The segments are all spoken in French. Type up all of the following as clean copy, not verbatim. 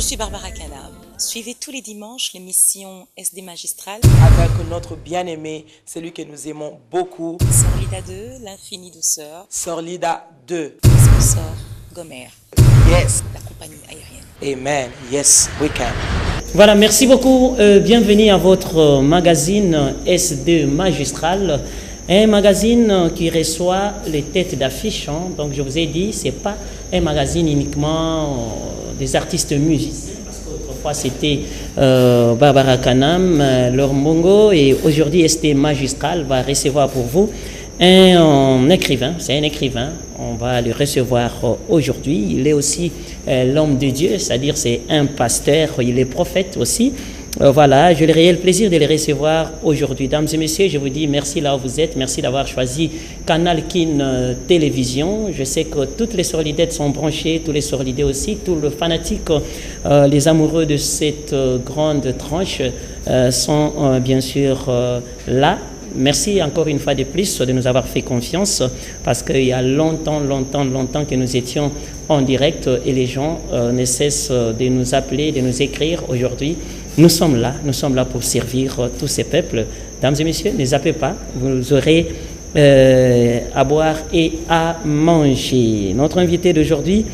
suis Barbara Canam. Suivez tous les dimanches l'émission SD Magistral. Avec notre bien-aimé, celui que nous aimons beaucoup. Sœur Lida 2, l'infinie douceur. Sœur Lida 2. Sponsor Gomer. Yes. La compagnie aérienne. Amen. Yes, we can. Voilà, merci beaucoup. Bienvenue à votre magazine SD Magistral. Un magazine qui reçoit les têtes d'affiche. Donc je vous ai dit, ce n'est pas un magazine uniquement des artistes musiciens. Parce qu'autrefois c'était Barbara Canam, Laure Mbongo, et aujourd'hui SD Magistral va recevoir pour vous un écrivain. C'est un écrivain. On va le recevoir aujourd'hui. Il est aussi l'homme de Dieu, c'est-à-dire c'est un pasteur, il est prophète aussi. Voilà, j'ai le réel plaisir de les recevoir aujourd'hui. Dames et messieurs, je vous dis merci là où vous êtes. Merci d'avoir choisi Canal Kin Télévision. Je sais que toutes les sorlidettes sont branchées, tous les sorlidés aussi, tous les fanatiques, les amoureux de cette grande tranche sont bien sûr là. Merci encore une fois de plus de nous avoir fait confiance parce qu'il y a longtemps que nous étions en direct et les gens ne cessent de nous appeler, de nous écrire aujourd'hui. Nous sommes là pour servir tous ces peuples. Dames et messieurs, ne zappez pas, vous aurez à boire et à manger. Notre invité d'aujourd'hui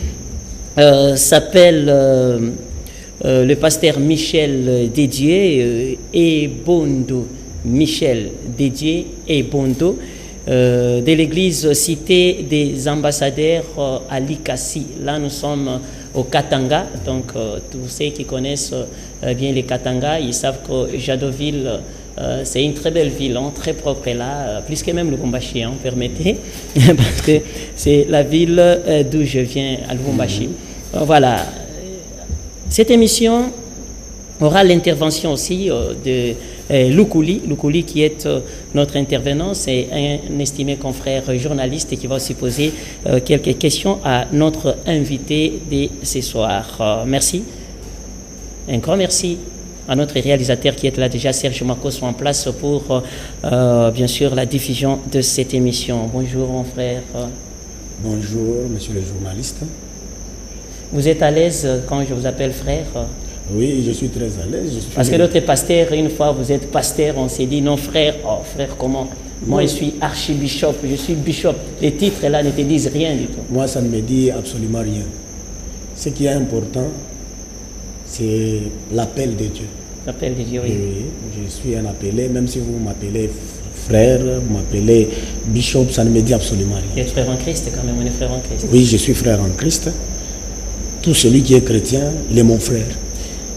s'appelle le pasteur Michel Dédié et Bondo. Michel Dédié et Bondo de l'église Cité des Ambassadeurs à Likasi. Là, nous sommes au Katanga. Donc, tous ceux qui connaissent bien les Katanga, ils savent que Jadoville, c'est une très belle ville, très propre là, plus que même Lubumbashi, permettez, parce que c'est la ville d'où je viens, à Lubumbashi. Voilà. Cette émission aura l'intervention aussi de Lukuli qui est notre intervenant, c'est un estimé confrère journaliste qui va aussi poser quelques questions à notre invité de ce soir. Merci. Un grand merci à notre réalisateur qui est là déjà, Serge Makos, en place pour bien sûr la diffusion de cette émission. Bonjour mon frère. Bonjour monsieur le journaliste. Vous êtes à l'aise quand je vous appelle frère? Oui, je suis très à l'aise. Parce que l'autre pasteur, une fois vous êtes pasteur, on s'est dit non frère. Oh frère, comment? Moi je suis archibishop, je suis bishop. Les titres là ne te disent rien du tout. Moi ça ne me dit absolument rien. Ce qui est important, c'est l'appel de Dieu. L'appel de Dieu, oui. Oui, je suis un appelé, même si vous m'appelez frère, vous m'appelez bishop, ça ne me dit absolument rien. Vous êtes frère en Christ quand même, on est frère en Christ. Oui, je suis frère en Christ. Tout celui qui est chrétien, il est mon frère.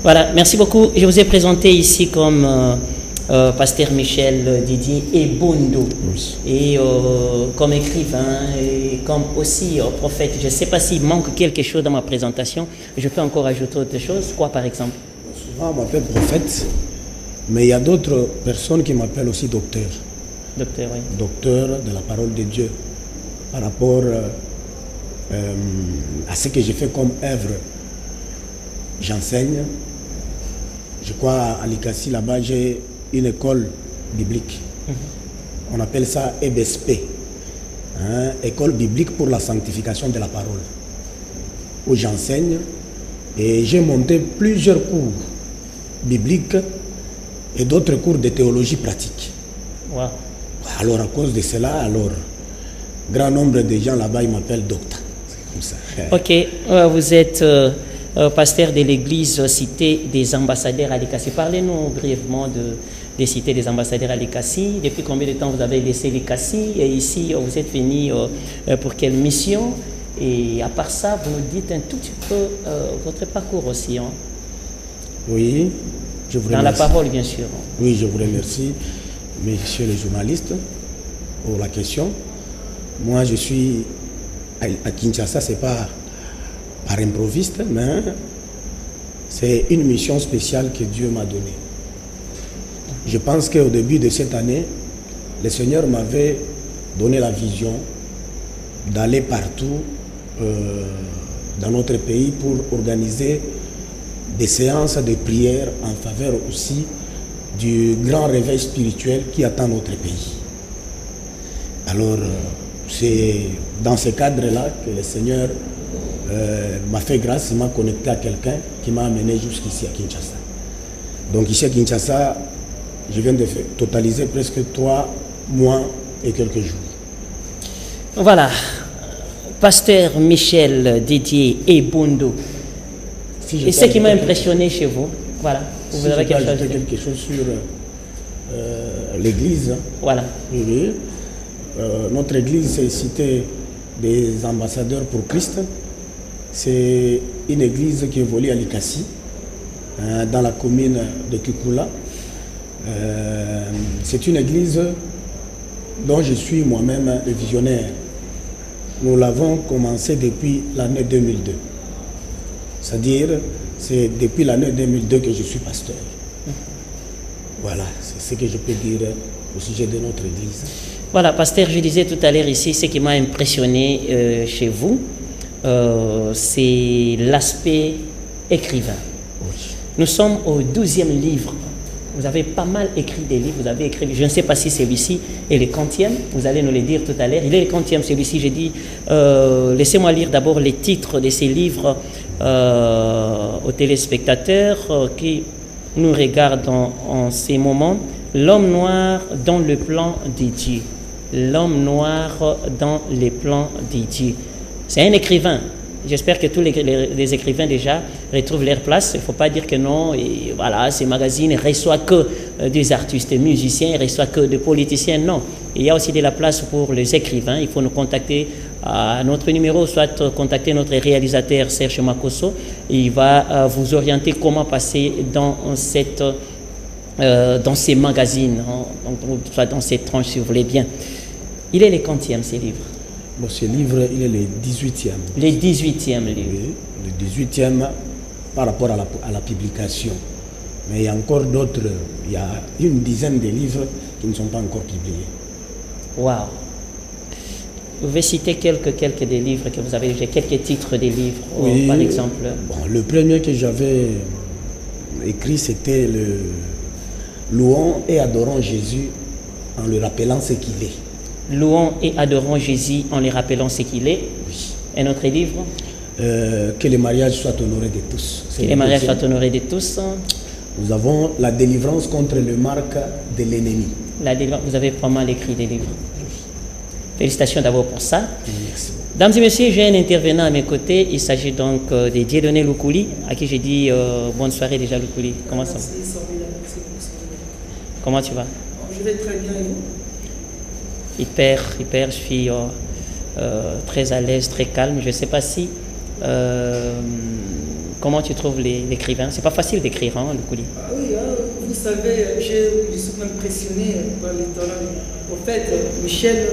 Voilà, merci beaucoup. Je vous ai présenté ici comme pasteur Michel Dédié et Bondo. Oui. Et comme écrivain, et comme aussi prophète. Je ne sais pas s'il manque quelque chose dans ma présentation. Je peux encore ajouter autre chose. Quoi par exemple? Souvent on m'appelle prophète, mais il y a d'autres personnes qui m'appellent aussi docteur. Docteur, oui. Docteur de la parole de Dieu. Par rapport à ce que j'ai fait comme œuvre. J'enseigne. Je crois à Likasi, là-bas, j'ai une école biblique. On appelle ça EBSP, École biblique pour la sanctification de la parole, où j'enseigne et j'ai monté plusieurs cours bibliques et d'autres cours de théologie pratique. Wow. Alors, à cause de cela, grand nombre de gens là-bas, ils m'appellent docteur. C'est comme ça. Ok, vous êtes pasteur de l'église Cité des Ambassadeurs à Likasi. Parlez-nous brièvement des Cités des Ambassadeurs à Likasi. Depuis combien de temps vous avez laissé Likasi? Et ici, vous êtes venu pour quelle mission? Et à part ça, vous nous dites un tout petit peu votre parcours aussi. Oui, je vous remercie. Dans la parole, bien sûr. Oui, je vous remercie, monsieur le journaliste, pour la question. Moi, je suis à Kinshasa, c'est pas par improviste, mais c'est une mission spéciale que Dieu m'a donnée. Je pense qu'au début de cette année, le Seigneur m'avait donné la vision d'aller partout dans notre pays pour organiser des séances de prière en faveur aussi du grand réveil spirituel qui attend notre pays. Alors, c'est dans ce cadre-là que le Seigneur m'a fait grâce, il m'a connecté à quelqu'un qui m'a amené jusqu'ici à Kinshasa. Donc ici à Kinshasa, je viens de totaliser presque 3 mois et quelques jours. Voilà, Pasteur Michel Didier Ebondo. Et ce qui m'a impressionné chez vous, voilà, vous avez quelque chose sur l'église. Voilà. Oui. Notre église, c'est Cité des ambassadeurs pour Christ. C'est une église qui évolue à Likasi, dans la commune de Kikula. C'est une église dont je suis moi-même le visionnaire. Nous l'avons commencé depuis l'année 2002. C'est-à-dire, c'est depuis l'année 2002 que je suis pasteur. Voilà, c'est ce que je peux dire au sujet de notre église. Voilà, pasteur, je disais tout à l'heure ici, ce qui m'a impressionné chez vous, c'est l'aspect écrivain. Oui. Nous sommes au 12e livre. Vous avez pas mal écrit des livres, vous avez écrit, je ne sais pas si celui-ci est le 40e, vous allez nous le dire tout à l'heure. Il est le 40e celui-ci, j'ai dit, laissez-moi lire d'abord les titres de ces livres aux téléspectateurs qui nous regardent en ces moments. L'homme noir dans le plan de Dieu. L'homme noir dans les plans de Dieu. C'est un écrivain. J'espère que tous les écrivains déjà retrouvent leur place. Il ne faut pas dire que non, et voilà, ces magazines ne reçoivent que des artistes, des musiciens, ils ne reçoivent que des politiciens. Non, il y a aussi de la place pour les écrivains. Il faut nous contacter à notre numéro, soit contacter notre réalisateur Serge Makosso. Il va vous orienter comment passer dans ces magazines, soit dans ces tranches si vous voulez bien. Il est le 40e, ces livres. Bon, ce livre, il est le 18e. Le 18e livre. Oui, le 18e par rapport à la publication. Mais il y a encore d'autres, il y a une dizaine de livres qui ne sont pas encore publiés. Waouh! Vous pouvez citer quelques des livres que vous avez, quelques titres des livres, oui, par exemple. Bon, le premier que j'avais écrit, c'était le Louons et adorons Jésus en le rappelant ce qu'il est. Louons et adorons Jésus en les rappelant ce qu'il est. Oui. Et notre livre? Que les mariages soient honorés de tous. Que les mariages soient honorés de tous. Nous avons la délivrance contre le marque de l'ennemi. Vous avez pas mal écrit des livres. Oui. Félicitations d'abord pour ça. Merci. Mesdames et messieurs, j'ai un intervenant à mes côtés. Il s'agit donc de Dieudonné Loukouli, à qui j'ai dit bonne soirée déjà, Loukouli. Comment ça va? Comment tu vas? Je vais très bien, et vous? Hyper, je suis très à l'aise, très calme. Je ne sais pas si... comment tu trouves l'écrivain? C'est pas facile d'écrire, hein, Loukouli? Ah oui, vous savez, je suis impressionné par les talents du prophète Michel.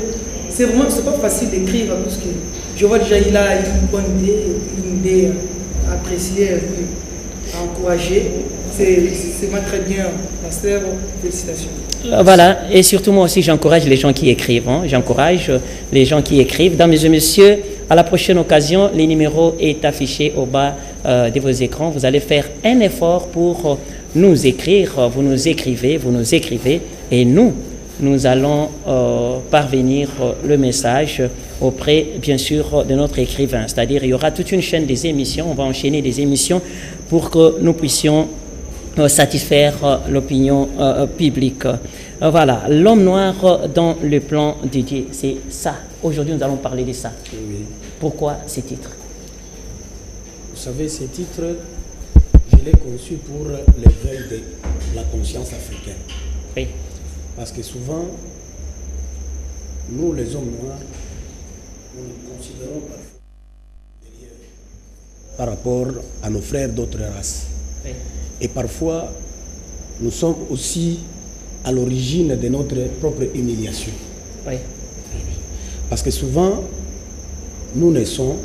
C'est pas facile d'écrire parce que je vois déjà il a une bonne idée, une idée appréciée, à encourager. C'est moi très bien, pasteur. Félicitations. Voilà, et surtout moi aussi j'encourage les gens qui écrivent. Hein. J'encourage les gens qui écrivent. Mesdames et messieurs, à la prochaine occasion, le numéro est affiché au bas de vos écrans. Vous allez faire un effort pour nous écrire. Vous nous écrivez, et nous allons parvenir le message auprès, bien sûr, de notre écrivain. C'est-à-dire, il y aura toute une chaîne des émissions. On va enchaîner des émissions pour que nous puissions satisfaire l'opinion publique. Voilà, l'homme noir dans le plan de Dieu, c'est ça. Aujourd'hui, nous allons parler de ça. Oui. Pourquoi ces titres? Vous savez, ces titres, je l'ai conçu pour l'éveil de la conscience africaine. Oui. Parce que souvent, nous, les hommes noirs, nous nous considérons parfois par rapport à nos frères d'autres races. Oui. Et parfois, nous sommes aussi à l'origine de notre propre humiliation. Oui. Parce que souvent, nous naissons,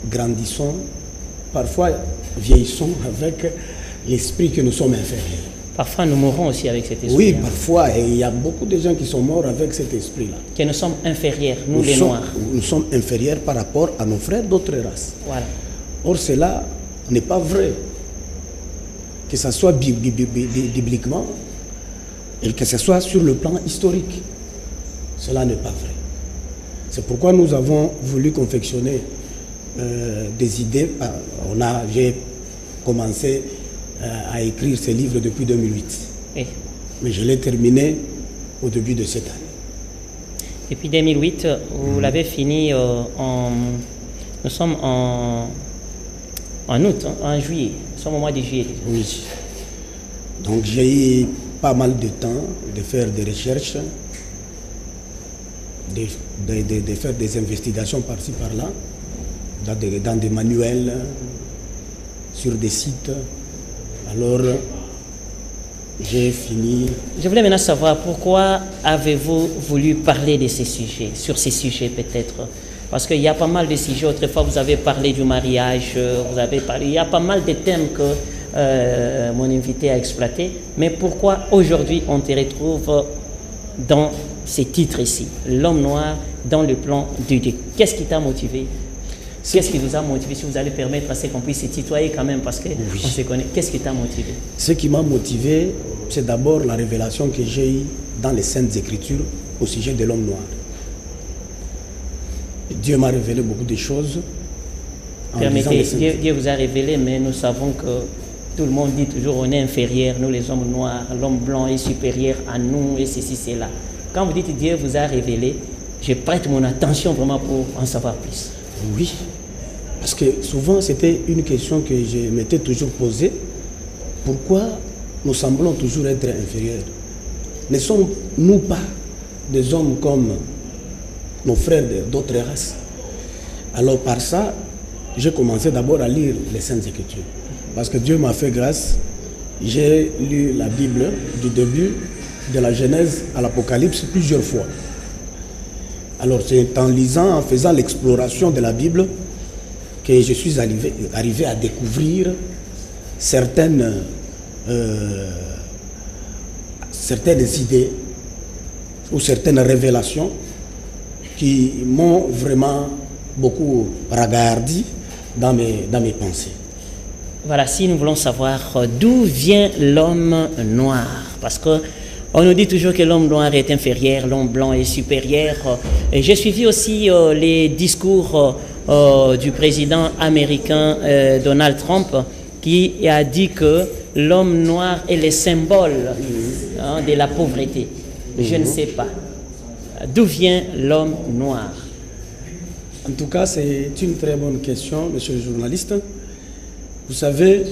grandissons, parfois vieillissons avec l'esprit que nous sommes inférieurs. Parfois, nous mourons aussi avec cet esprit. Oui, parfois, et il y a beaucoup de gens qui sont morts avec cet esprit-là. Que nous sommes inférieurs, nous les Noirs. Nous sommes inférieurs par rapport à nos frères d'autres races. Voilà. Or, cela n'est pas vrai. Que ce soit bibliquement et que ce soit sur le plan historique. Cela n'est pas vrai. C'est pourquoi nous avons voulu confectionner des idées. J'ai commencé à écrire ce livre depuis 2008. Oui. Mais je l'ai terminé au début de cette année. Depuis 2008, vous l'avez fini nous sommes en août, en juillet. Nous sommes au mois de juillet. Oui. Donc j'ai eu pas mal de temps de faire des recherches, de faire des investigations par-ci par-là, dans des manuels, sur des sites. Alors, j'ai fini. Je voulais maintenant savoir pourquoi avez-vous voulu parler de ces sujets, sur ces sujets peut-être. Parce qu'il y a pas mal de sujets. Autrefois, vous avez parlé du mariage, il y a pas mal de thèmes que mon invité a exploité. Mais pourquoi aujourd'hui on te retrouve dans ces titres ici, l'homme noir dans le plan de Dieu? Qu'est-ce qui t'a motivé? Qu'est-ce qui vous a motivé? Si vous allez permettre à ce qu'on puisse se tutoyer quand même, parce qu'on se connaît. Qu'est-ce qui t'a motivé? Ce qui m'a motivé, c'est d'abord la révélation que j'ai eue dans les Saintes Écritures au sujet de l'homme noir. Dieu m'a révélé beaucoup de choses. Permettez, Dieu vous a révélé, mais nous savons que tout le monde dit toujours on est inférieur, nous les hommes noirs, l'homme blanc est supérieur à nous et ceci, cela. Quand vous dites Dieu vous a révélé, je prête mon attention vraiment pour en savoir plus. Oui, parce que souvent c'était une question que je m'étais toujours posée. Pourquoi nous semblons toujours être inférieurs? Ne sommes-nous pas des hommes comme nos frères d'autres races? Alors par ça, j'ai commencé d'abord à lire les Saintes Écritures. Parce que Dieu m'a fait grâce. J'ai lu la Bible du début, de la Genèse à l'Apocalypse, plusieurs fois. Alors c'est en lisant, en faisant l'exploration de la Bible que je suis arrivé à découvrir certaines idées ou certaines révélations qui m'ont vraiment beaucoup regardé dans mes pensées. Voilà, si nous voulons savoir d'où vient l'homme noir, parce que on nous dit toujours que l'homme noir est inférieur, l'homme blanc est supérieur. Et j'ai suivi aussi les discours du président américain Donald Trump qui a dit que l'homme noir est le symbole de la pauvreté. Je ne sais pas. D'où vient l'homme noir? En tout cas, c'est une très bonne question, monsieur le journaliste. Vous savez,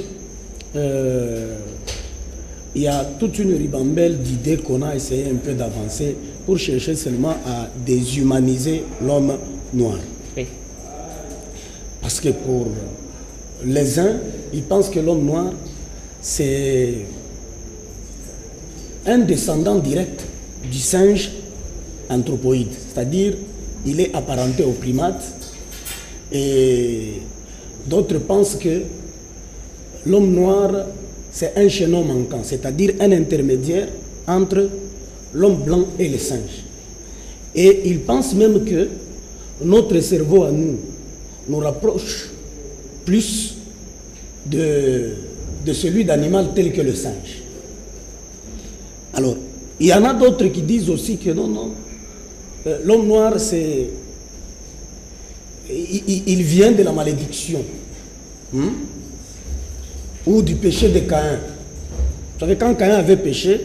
il y a toute une ribambelle d'idées qu'on a essayé un peu d'avancer pour chercher seulement à déshumaniser l'homme noir. Oui. Parce que pour les uns, ils pensent que l'homme noir, c'est un descendant direct du singe anthropoïde. C'est-à-dire, il est apparenté aux primates. Et d'autres pensent que l'homme noir, c'est un chaînon manquant, c'est-à-dire un intermédiaire entre l'homme blanc et les singes. Et ils pensent même que notre cerveau à nous rapproche plus de celui d'animal tel que le singe. Alors, il y en a d'autres qui disent aussi que non, l'homme noir, il vient de la malédiction. Ou du péché de Caïn. Vous savez, quand Caïn avait péché,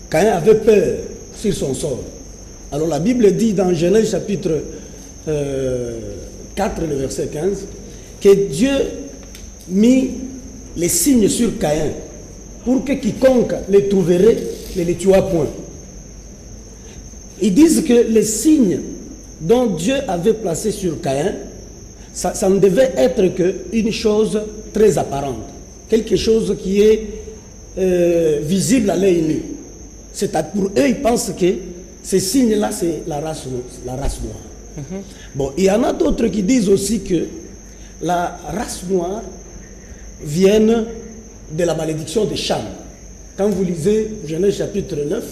Caïn avait peur sur son sort. Alors la Bible dit dans Genèse chapitre 4, le verset 15, que Dieu mit les signes sur Caïn pour que quiconque les trouverait ne les tuât point. Ils disent que les signes dont Dieu avait placés sur Caïn, ça ne devait être qu'une chose très apparente, quelque chose qui est visible à l'œil nu. Pour eux, ils pensent que ces signes-là, c'est la race noire. Bon, il y en a d'autres qui disent aussi que la race noire vient de la malédiction de Cham. Quand vous lisez Genèse chapitre 9,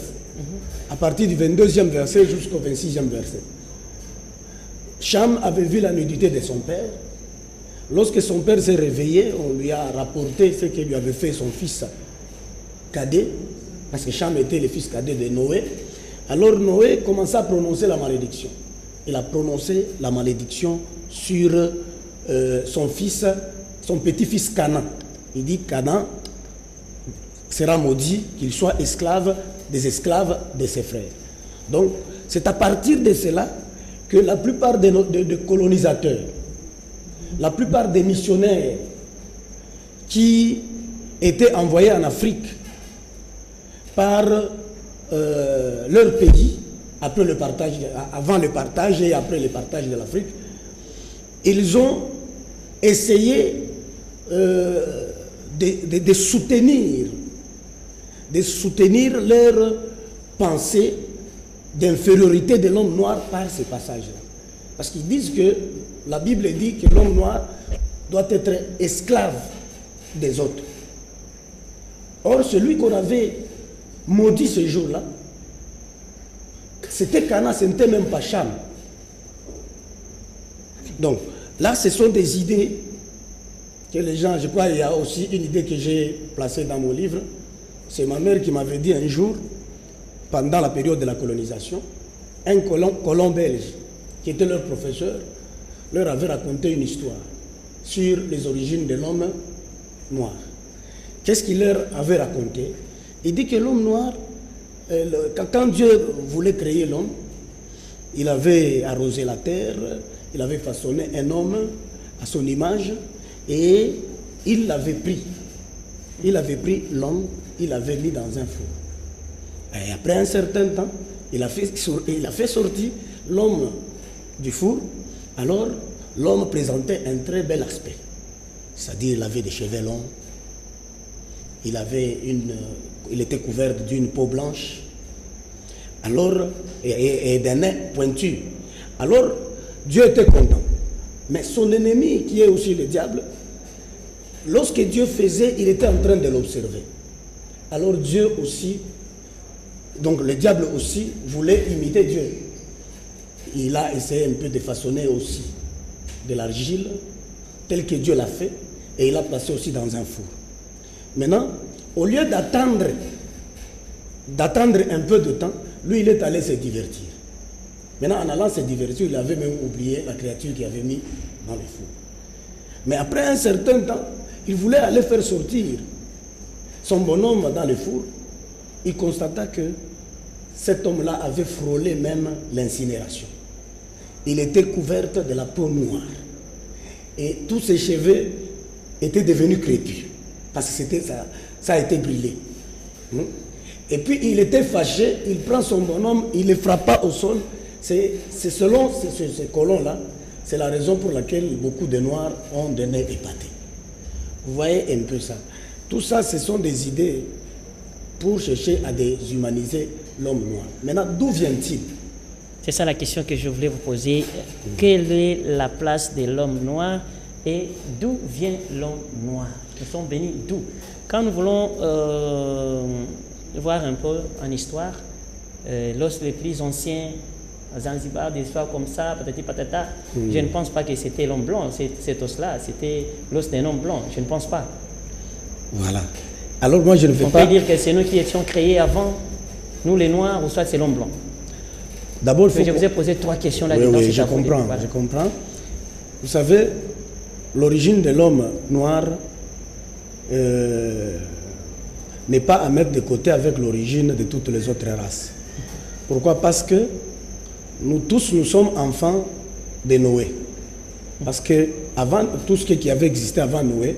à partir du 22e verset jusqu'au 26e verset, Cham avait vu la nudité de son père. Lorsque son père s'est réveillé, on lui a rapporté ce que lui avait fait son fils cadet, parce que Cham était le fils cadet de Noé. Alors Noé commença à prononcer la malédiction. Il a prononcé la malédiction sur son fils, son petit-fils Canaan. Il dit Canaan sera maudit, qu'il soit esclave des esclaves de ses frères. Donc, c'est à partir de cela que la plupart des colonisateurs, la plupart des missionnaires qui étaient envoyés en Afrique par leur pays, après le partage, avant le partage et après le partage de l'Afrique, ils ont essayé de soutenir leur pensée d'infériorité de l'homme noir par ces passages-là. Parce qu'ils disent que la Bible dit que l'homme noir doit être esclave des autres. Or, celui qu'on avait maudit ce jour-là, c'était Cana, ce n'était même pas Cham. Donc, là, ce sont des idées que les gens, je crois, il y a aussi une idée que j'ai placée dans mon livre. C'est ma mère qui m'avait dit un jour, pendant la période de la colonisation, un colon belge, qui était leur professeur, leur avait raconté une histoire sur les origines de l'homme noir. Qu'est-ce qu'il leur avait raconté? Il dit que l'homme noir, quand Dieu voulait créer l'homme, il avait arrosé la terre, il avait façonné un homme à son image et il l'avait pris. Il avait pris l'homme, il l'avait mis dans un four. Et après un certain temps, il a fait sortir l'homme du four. Alors, l'homme présentait un très bel aspect. C'est-à-dire, il avait des cheveux longs, il était couvert d'une peau blanche, alors, et d'un nez pointu. Alors, Dieu était content. Mais son ennemi, qui est aussi le diable, lorsque Dieu faisait, il était en train de l'observer. Alors Dieu aussi, donc le diable aussi, voulait imiter Dieu. Il a essayé un peu de façonner aussi de l'argile, tel que Dieu l'a fait, et il l'a placé aussi dans un four. Maintenant, au lieu d'attendre un peu de temps, lui, il est allé se divertir. Maintenant, en allant se divertir, il avait même oublié la créature qu'il avait mis dans le four. Mais après un certain temps, il voulait aller faire sortir son bonhomme dans le four. Il constata que cet homme-là avait frôlé même l'incinération. Il était couvert de la peau noire. Et tous ses cheveux étaient devenus crépus. Parce que ça a été brûlé. Et puis il était fâché, il prend son bonhomme, il le frappa au sol. C'est selon ces colons-là, c'est la raison pour laquelle beaucoup de Noirs ont des nez épatés. Vous voyez un peu ça. Tout ça, ce sont des idées pour chercher à déshumaniser l'homme noir. Maintenant, d'où vient-il? C'est ça la question que je voulais vous poser. Quelle est la place de l'homme noir et d'où vient l'homme noir? Nous sommes bénis d'où? Quand nous voulons voir un peu en histoire, lorsque les plus anciens Zanzibar, des histoires comme ça, patati patata, je ne pense pas que c'était l'homme blanc, cet os-là, c'était l'os d'un homme blanc, je ne pense pas. Voilà. Alors moi je ne vais On pas... peut dire que c'est nous qui étions créés avant, nous les Noirs, ou soit c'est l'homme blanc. D'abord, je vous ai posé 3 questions là-dedans. Oui, je comprends, voilà. Je comprends. Vous savez, l'origine de l'homme noir n'est pas à mettre de côté avec l'origine de toutes les autres races. Pourquoi? Parce que nous tous, nous sommes enfants de Noé. Parce que avant tout ce qui avait existé avant Noé,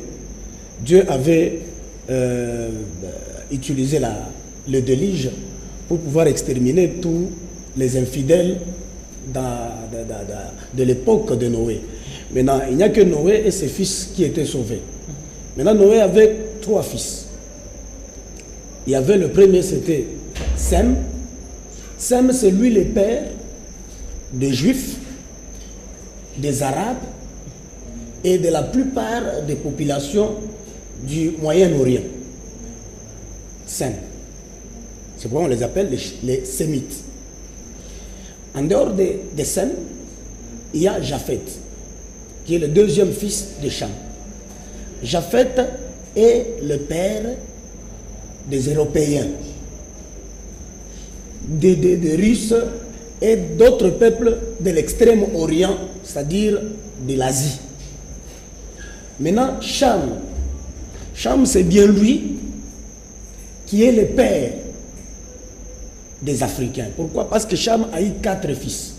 Dieu avait utilisé le déluge pour pouvoir exterminer tous les infidèles de l'époque de Noé. Maintenant, il n'y a que Noé et ses fils qui étaient sauvés. Maintenant, Noé avait 3 fils. Il y avait le premier, c'était Sem. Sem, c'est lui le père des Juifs, des Arabes et de la plupart des populations du Moyen-Orient. Sem. C'est pourquoi on les appelle les Sémites. En dehors de Sem, il y a Japheth, qui est le deuxième fils de Cham. Japheth est le père des Européens, des Russes et d'autres peuples de l'extrême-orient c'est-à-dire de l'Asie. Maintenant, Cham. Cham, c'est bien lui qui est le père des Africains. Pourquoi? Parce que Cham a eu 4 fils.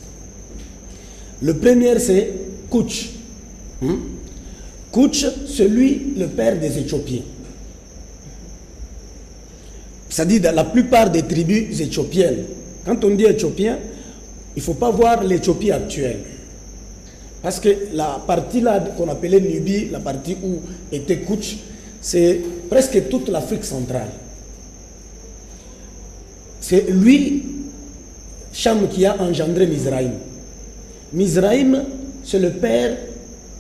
Le premier, c'est Kouch. Kouch, c'est lui le père des Éthiopiens. C'est-à-dire dans la plupart des tribus éthiopiennes. Quand on dit éthiopien, il ne faut pas voir l'Éthiopie actuelle. Parce que la partie là qu'on appelait Nubie, la partie où était Kouch, c'est presque toute l'Afrique centrale. C'est lui, Cham, qui a engendré Mizraïm. Mizraïm, c'est le père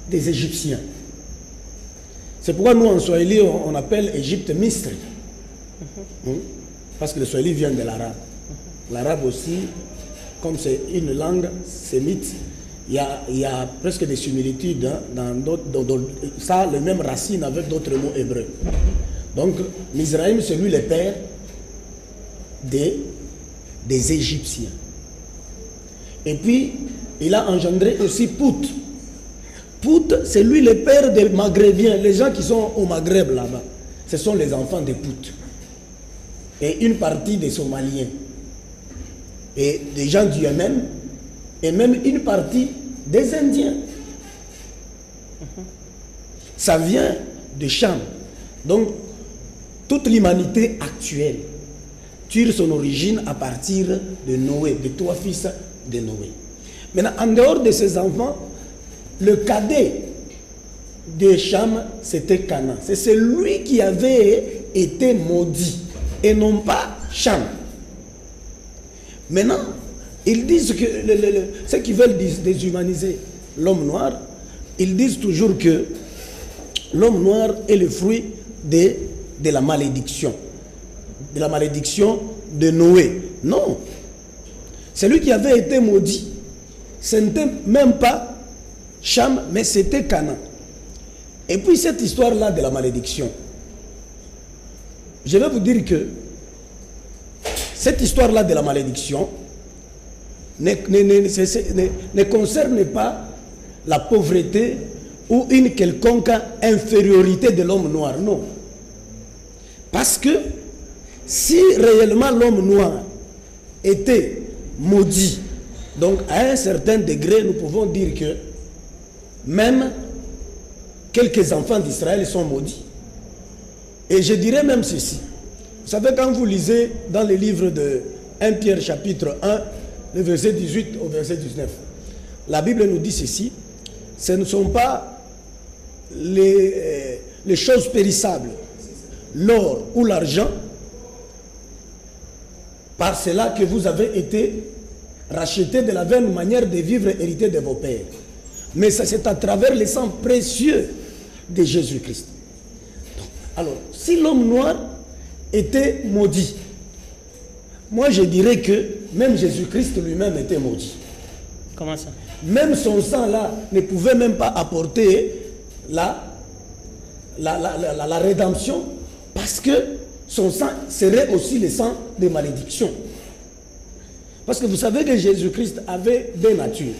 des Égyptiens. C'est pourquoi nous, en Swahili, on appelle Égypte Misri. Parce que le Swahili vient de l'arabe. L'arabe aussi, comme c'est une langue sémite, il y a presque des similitudes dans ça, les mêmes racines avec d'autres mots hébreux. Donc, Mizraïm, c'est lui le père des Égyptiens. Et puis, il a engendré aussi Pout. Pout, c'est lui le père des Maghrébiens. Les gens qui sont au Maghreb là-bas, ce sont les enfants de Pout. Et une partie des Somaliens. Et des gens du Yémen. Et même une partie des Indiens. Ça vient de Cham. Donc, toute l'humanité actuelle tire son origine à partir de Noé, des 3 fils de Noé. Maintenant, en dehors de ces enfants, le cadet de Cham, c'était Canaan. C'est celui qui avait été maudit, et non pas Cham. Maintenant, ils disent que ceux qui veulent déshumaniser l'homme noir, ils disent toujours que l'homme noir est le fruit de la malédiction. De la malédiction de Noé. Non. Celui qui avait été maudit, ce n'était même pas Cham, mais c'était Canaan. Et puis cette histoire-là de la malédiction, je vais vous dire que cette histoire-là de la malédiction ne concerne pas la pauvreté ou une quelconque infériorité de l'homme noir, non. Parce que si réellement l'homme noir était maudit, donc à un certain degré, nous pouvons dire que même quelques enfants d'Israël sont maudits. Et je dirais même ceci. Vous savez, quand vous lisez dans les livres de 1 Pierre chapitre 1, le verset 18 au verset 19, la Bible nous dit ceci: ce ne sont pas les choses périssables, l'or ou l'argent, par cela que vous avez été rachetés de la vaine manière de vivre héritée de vos pères. Mais c'est à travers le sang précieux de Jésus-Christ. Alors, si l'homme noir était maudit, moi je dirais que même Jésus-Christ lui-même était maudit. Comment ça? Même son sang là ne pouvait même pas apporter la rédemption, parce que son sang serait aussi le sang de malédiction. Parce que vous savez que Jésus-Christ avait 2 natures.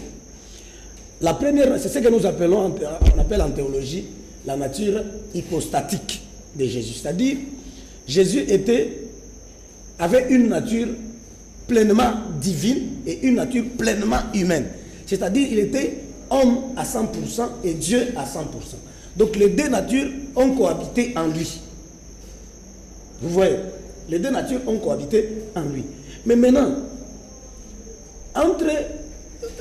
La première, c'est ce que nous appelons, on appelle en théologie, la nature hypostatique de Jésus. C'est-à-dire, Jésus avait une nature pleinement divine et une nature pleinement humaine. C'est-à-dire, il était homme à 100% et Dieu à 100%. Donc, les 2 natures ont cohabité en lui. Vous voyez, les 2 natures ont cohabité en lui. Mais maintenant, entre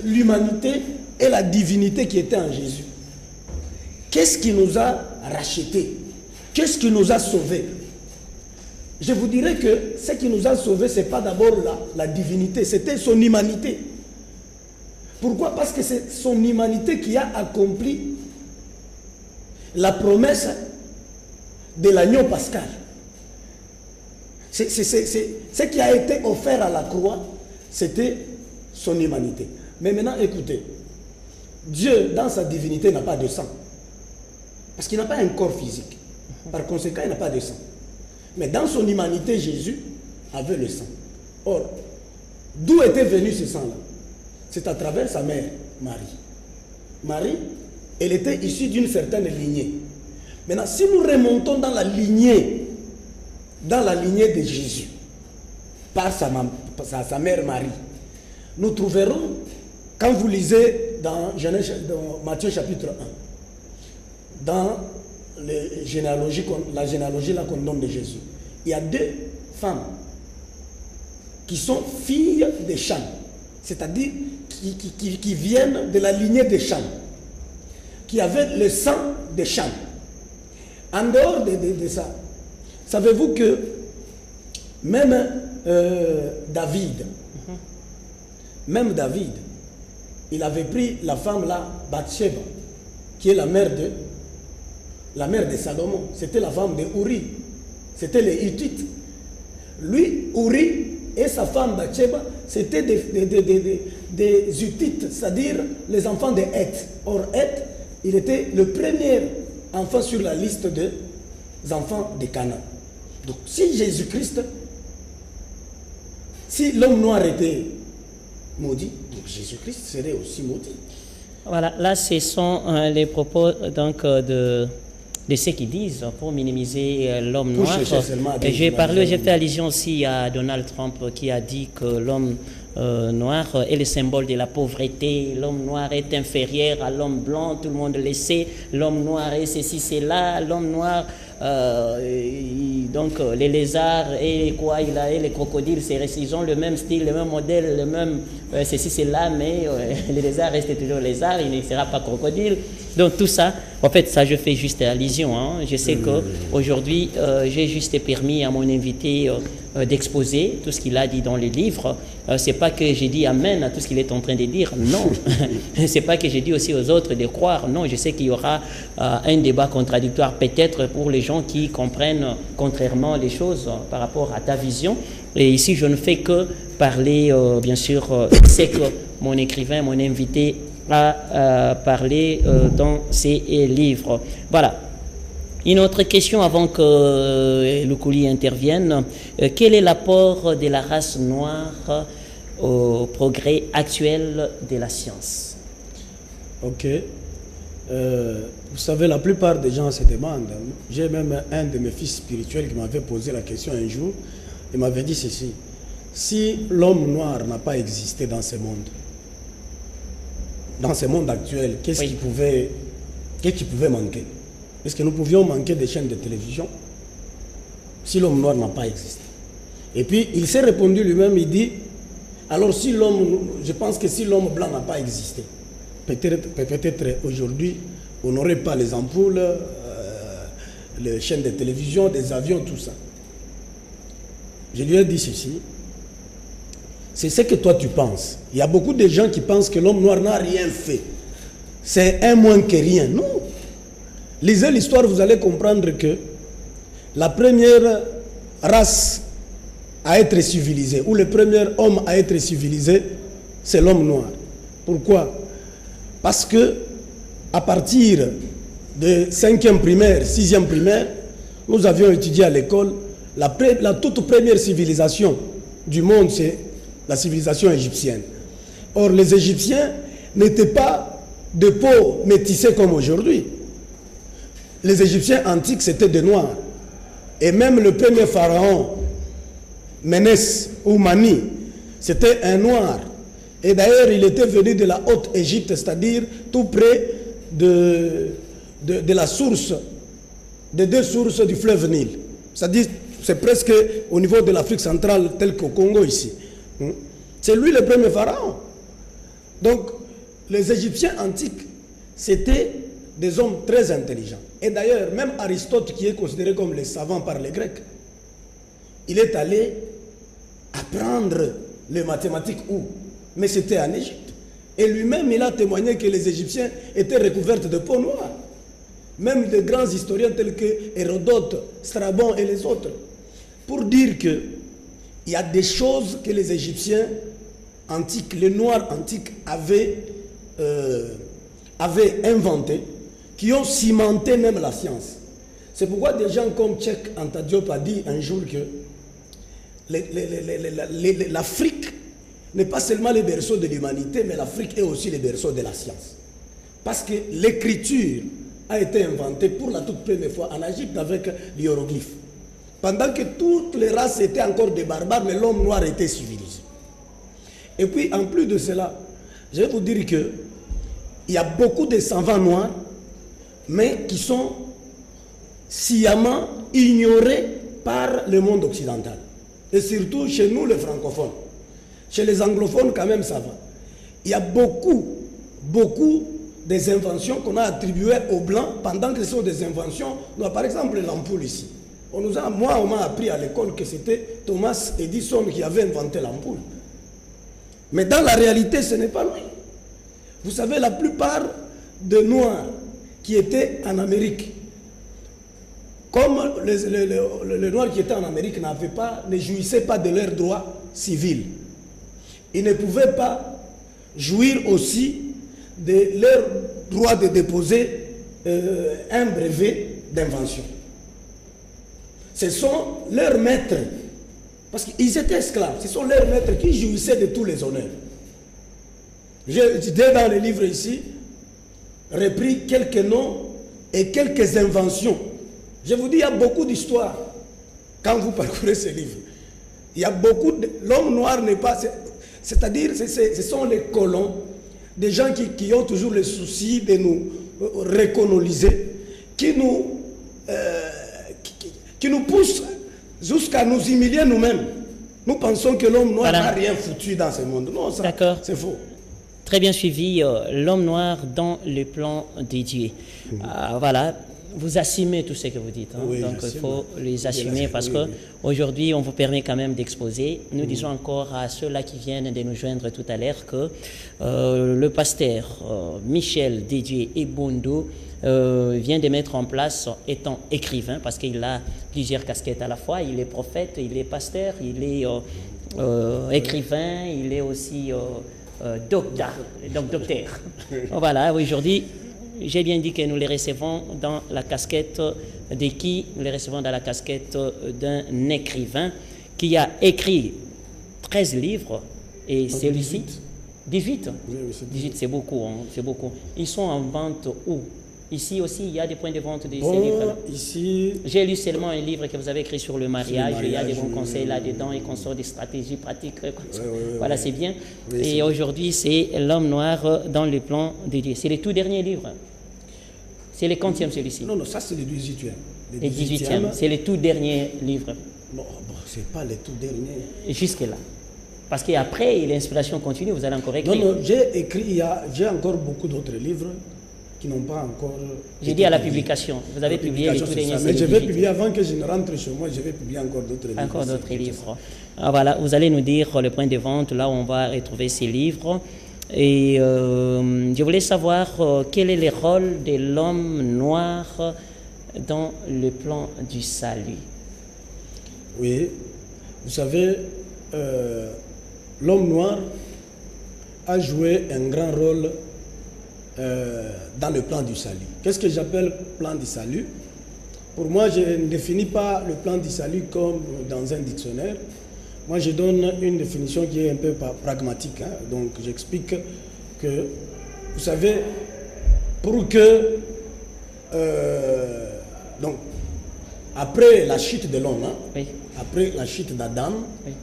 l'humanité et la divinité qui était en Jésus, qu'est-ce qui nous a rachetés? Qu'est-ce qui nous a sauvés? Je vous dirais que ce qui nous a sauvés, ce n'est pas d'abord la divinité, c'était son humanité. Pourquoi? Parce que c'est son humanité qui a accompli la promesse de l'agneau pascal. Ce qui a été offert à la croix, c'était son humanité. Mais maintenant, écoutez, Dieu, dans sa divinité, n'a pas de sang. Parce qu'il n'a pas un corps physique. Par conséquent, il n'a pas de sang. Mais dans son humanité, Jésus avait le sang. Or, d'où était venu ce sang-là? C'est à travers sa mère, Marie. Marie, elle était issue d'une certaine lignée. Maintenant, si nous remontons dans la lignée de Jésus, par sa mère Marie, nous trouverons, quand vous lisez dans Matthieu chapitre 1, dans la généalogie là qu'on donne de Jésus, il y a 2 femmes qui sont filles de Cham, c'est-à-dire qui viennent de la lignée de Cham, qui avaient le sang de Cham. En dehors de ça, savez-vous que même David, il avait pris la femme là, Bathsheba, qui est la mère de Salomon. C'était la femme de Uri. C'était les Hittites. Lui, Uri, et sa femme Bathsheba, c'était des Hittites, c'est-à-dire les enfants de Heth. Or, Heth, il était le premier enfant sur la liste des enfants de Canaan. Donc, si Jésus-Christ, si l'homme noir était maudit, donc Jésus-Christ serait aussi maudit. Voilà, là, ce sont les propos donc, de ceux qui disent pour minimiser l'homme noir. J'ai fait allusion aussi à Donald Trump qui a dit que l'homme noir est le symbole de la pauvreté, l'homme noir est inférieur à l'homme blanc, tout le monde le sait, l'homme noir est ceci, c'est là, l'homme noir, donc les lézards et quoi, et les crocodiles, ils ont le même style, le même modèle, le même ceci, c'est là, mais les lézards restent toujours lézards, il ne sera pas crocodile. Donc tout ça, en fait, ça je fais juste allusion. Hein. Je sais qu'aujourd'hui, j'ai juste permis à mon invité d'exposer tout ce qu'il a dit dans le livre. C'est pas que j'ai dit amen à tout ce qu'il est en train de dire, non. C'est pas que j'ai dit aussi aux autres de croire, non. Je sais qu'il y aura un débat contradictoire peut-être pour les gens qui comprennent contrairement les choses par rapport à ta vision. Et ici, je ne fais que parler, bien sûr, c'est que mon écrivain, mon invité a parlé dans ses livres. Voilà. Une autre question avant que Lukouli intervienne. Quel est l'apport de la race noire au progrès actuel de la science? Ok. Vous savez, la plupart des gens se demandent. J'ai même un de mes fils spirituels qui m'avait posé la question un jour. Il m'avait dit ceci. Si l'homme noir n'a pas existé dans ce monde actuel, qu'est-ce qui pouvait manquer? Est-ce que nous pouvions manquer des chaînes de télévision si l'homme noir n'a pas existé? Et puis, il s'est répondu lui-même, il dit, alors je pense que si l'homme blanc n'a pas existé, peut-être aujourd'hui, on n'aurait pas les ampoules, les chaînes de télévision, des avions, tout ça. Je lui ai dit ceci, c'est ce que toi tu penses. Il y a beaucoup de gens qui pensent que l'homme noir n'a rien fait. C'est un moins que rien. Non. Lisez l'histoire, vous allez comprendre que la première race à être civilisée, ou le premier homme à être civilisé, c'est l'homme noir. Pourquoi? Parce que à partir de 5e primaire, 6e primaire, nous avions étudié à l'école la toute première civilisation du monde, c'est la civilisation égyptienne. Or, les Égyptiens n'étaient pas de peau métissée comme aujourd'hui. Les Égyptiens antiques, c'était des Noirs. Et même le premier pharaon, Ménès ou Mani, c'était un Noir. Et d'ailleurs, il était venu de la Haute-Égypte, c'est-à-dire tout près de la source, des 2 sources du fleuve Nil. C'est-à-dire, c'est presque au niveau de l'Afrique centrale, tel qu'au Congo ici. C'est lui le premier pharaon. Donc, les Égyptiens antiques, c'était des hommes très intelligents. Et d'ailleurs, même Aristote, qui est considéré comme le savant par les Grecs, il est allé apprendre les mathématiques où? Mais c'était en Égypte. Et lui-même, il a témoigné que les Égyptiens étaient recouverts de peau noire. Même de grands historiens tels que Hérodote, Strabon et les autres. Pour dire que il y a des choses que les Égyptiens antiques, les Noirs antiques avaient inventées, qui ont cimenté même la science. C'est pourquoi des gens comme Cheikh Anta Diop a dit un jour que l'Afrique n'est pas seulement le berceau de l'humanité, mais l'Afrique est aussi le berceau de la science. Parce que l'écriture a été inventée pour la toute première fois en Égypte avec l'hiéroglyphe. Pendant que toutes les races étaient encore des barbares, mais l'homme noir était civilisé. Et puis, en plus de cela, je vais vous dire qu'il y a beaucoup de savants noirs, mais qui sont sciemment ignorés par le monde occidental. Et surtout chez nous, les francophones. Chez les anglophones, quand même, ça va. Il y a beaucoup des inventions qu'on a attribuées aux Blancs pendant que ce sont des inventions. Par exemple, l'ampoule ici. On m'a appris à l'école que c'était Thomas Edison qui avait inventé l'ampoule. Mais dans la réalité, ce n'est pas lui. Vous savez, la plupart des Noirs qui étaient en Amérique, comme les Noirs qui étaient en Amérique ne jouissaient pas de leurs droits civils, ils ne pouvaient pas jouir aussi de leur droit de déposer un brevet d'invention. Ce sont leurs maîtres, parce qu'ils étaient esclaves, ce sont leurs maîtres qui jouissaient de tous les honneurs. J'ai dans les livres ici repris quelques noms et quelques inventions. Je vous dis, il y a beaucoup d'histoires quand vous parcourez ces livres. Il y a beaucoup de... L'homme noir n'est pas... C'est-à-dire, ce sont les colons, des gens qui ont toujours le souci de nous recoloniser, qui nous poussent jusqu'à nous humilier nous-mêmes. Nous pensons que l'homme noir n'a rien foutu dans ce monde. Non, ça, c'est faux. Très bien suivi, l'homme noir dans le plan de Dieu. Voilà, vous assumez tout ce que vous dites. Hein? Oui, donc il faut les assumer parce qu'aujourd'hui, on vous permet quand même d'exposer. Nous disons encore à ceux-là qui viennent de nous joindre tout à l'heure que le pasteur Michel Didier Ebondo vient de mettre en place, étant écrivain, parce qu'il a plusieurs casquettes à la fois. Il est prophète, il est pasteur, il est écrivain, il est aussi... docteur. Voilà, aujourd'hui, j'ai bien dit que nous les recevons dans la casquette de qui? Nous les recevons dans la casquette d'un écrivain qui a écrit 13 livres et celui-ci 18. 18, c'est beaucoup, hein, c'est beaucoup. Ils sont en vente où? Ici aussi, il y a des points de vente de ces livres-là. Ici... J'ai lu seulement un livre que vous avez écrit sur le mariage. Il y a des bons conseils là-dedans et qu'on sort des stratégies pratiques. Voilà, c'est bien. Et aujourd'hui, c'est L'homme noir dans le plan de Dieu. C'est le tout dernier livre. C'est le 40e celui-ci. Non, ça c'est le 18e. Le 18e, c'est le tout dernier livre. Non, c'est pas le tout dernier. Jusque-là. Parce qu'après, l'inspiration continue, vous allez encore écrire. Non, j'ai encore beaucoup d'autres livres qui n'ont pas encore... J'ai dit à la publication. Vous avez publié les tout derniers. Mais je vais publier avant que je ne rentre chez moi, je vais publier encore d'autres livres. Encore d'autres livres. Ah, voilà, vous allez nous dire le point de vente, là où on va retrouver ces livres. Et je voulais savoir quel est le rôle de l'homme noir dans le plan du salut. Oui, vous savez, l'homme noir a joué un grand rôle dans le plan du salut. Qu'est-ce que j'appelle plan du salut? Pour moi, je ne définis pas le plan du salut comme dans un dictionnaire. Moi, je donne une définition qui est un peu pragmatique. Hein. Donc, j'explique que, vous savez, pour que... donc, après la chute de l'homme, hein, oui. Après la chute d'Adam, oui.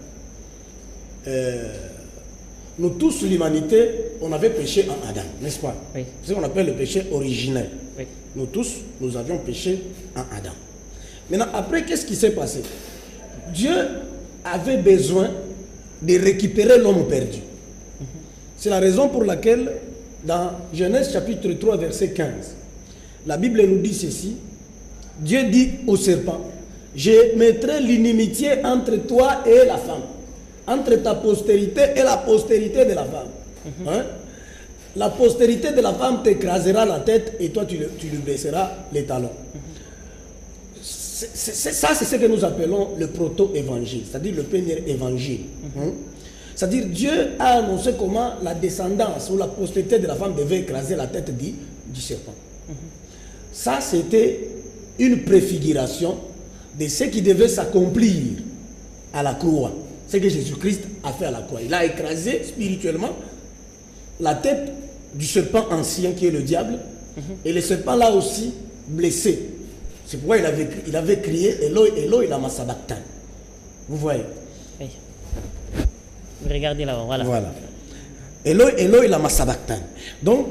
Nous tous, l'humanité, on avait péché en Adam, n'est-ce pas? Oui. C'est ce qu'on appelle le péché originel. Oui. Nous tous, nous avions péché en Adam. Maintenant, après, qu'est-ce qui s'est passé? Dieu avait besoin de récupérer l'homme perdu. C'est la raison pour laquelle, dans Genèse chapitre 3, verset 15, la Bible nous dit ceci. Dieu dit au serpent, « Je mettrai l'inimitié entre toi et la femme, entre ta postérité et la postérité de la femme. Hein? La postérité de la femme t'écrasera la tête et toi tu lui baisseras les talons. » C'est ce que nous appelons le proto-évangile, c'est-à-dire le premier évangile. C'est-à-dire Dieu a annoncé comment la descendance ou la postérité de la femme devait écraser la tête du serpent. Ça, c'était une préfiguration de ce qui devait s'accomplir à la croix. Ce que Jésus-Christ a fait à la croix. Il a écrasé spirituellement la tête du serpent ancien qui est le diable, et le serpent là aussi blessé. C'est pourquoi il avait crié Eloi, Eloi, lama sabachthani. Vous voyez? Oui. Vous regardez là-haut, voilà. Voilà. Eloi, Eloi, lama sabachthani. Donc,